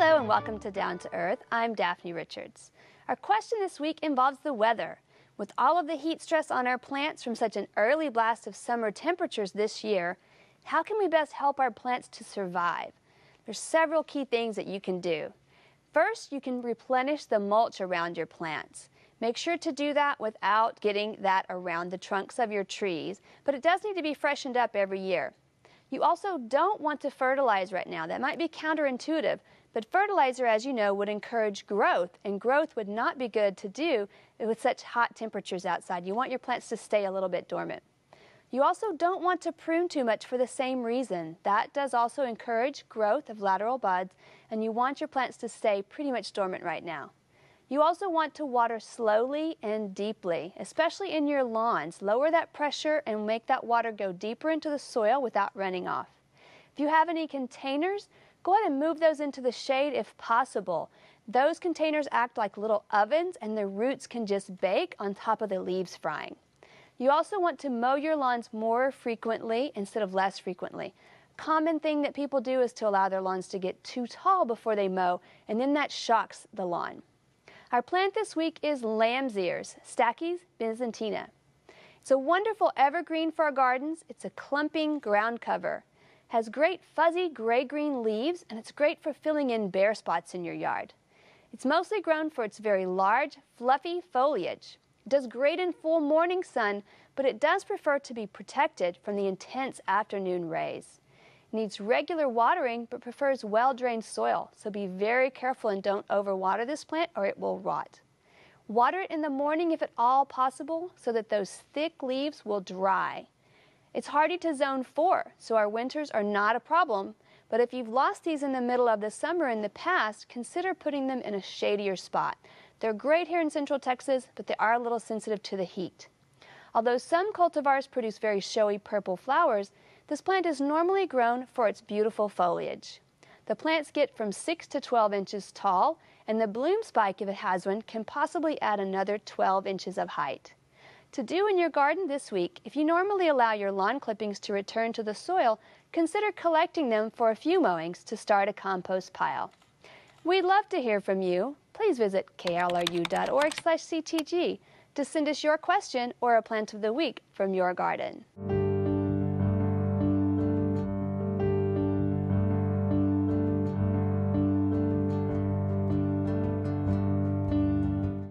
Hello and welcome to Down to Earth. I'm Daphne Richards. Our question this week involves the weather. With all of the heat stress on our plants from such an early blast of summer temperatures this year, how can we best help our plants to survive? There's several key things that you can do. First, you can replenish the mulch around your plants. Make sure to do that without getting that around the trunks of your trees, but it does need to be freshened up every year. You also don't want to fertilize right now. That might be counterintuitive, but fertilizer, as you know, would encourage growth, and growth would not be good to do with such hot temperatures outside. You want your plants to stay a little bit dormant. You also don't want to prune too much for the same reason. That does also encourage growth of lateral buds, and you want your plants to stay pretty much dormant right now. You also want to water slowly and deeply, especially in your lawns. Lower that pressure and make that water go deeper into the soil without running off. If you have any containers, go ahead and move those into the shade if possible. Those containers act like little ovens, and the roots can just bake on top of the leaves frying. You also want to mow your lawns more frequently instead of less frequently. Common thing that people do is to allow their lawns to get too tall before they mow, and then that shocks the lawn. Our plant this week is lamb's ears, Stachys byzantina. It's a wonderful evergreen for our gardens. It's a clumping ground cover. Has great fuzzy gray-green leaves, and it's great for filling in bare spots in your yard. It's mostly grown for its very large, fluffy foliage. It does great in full morning sun, but it does prefer to be protected from the intense afternoon rays. It needs regular watering, but prefers well-drained soil, so be very careful and don't overwater this plant or it will rot. Water it in the morning if at all possible, so that those thick leaves will dry. It's hardy to zone 4, so our winters are not a problem, but if you've lost these in the middle of the summer in the past, consider putting them in a shadier spot. They're great here in Central Texas, but they are a little sensitive to the heat. Although some cultivars produce very showy purple flowers, this plant is normally grown for its beautiful foliage. The plants get from 6 to 12 inches tall, and the bloom spike, if it has one, can possibly add another 12 inches of height. To do in your garden this week, if you normally allow your lawn clippings to return to the soil, consider collecting them for a few mowings to start a compost pile. We'd love to hear from you. Please visit klru.org/ctg to send us your question or a plant of the week from your garden.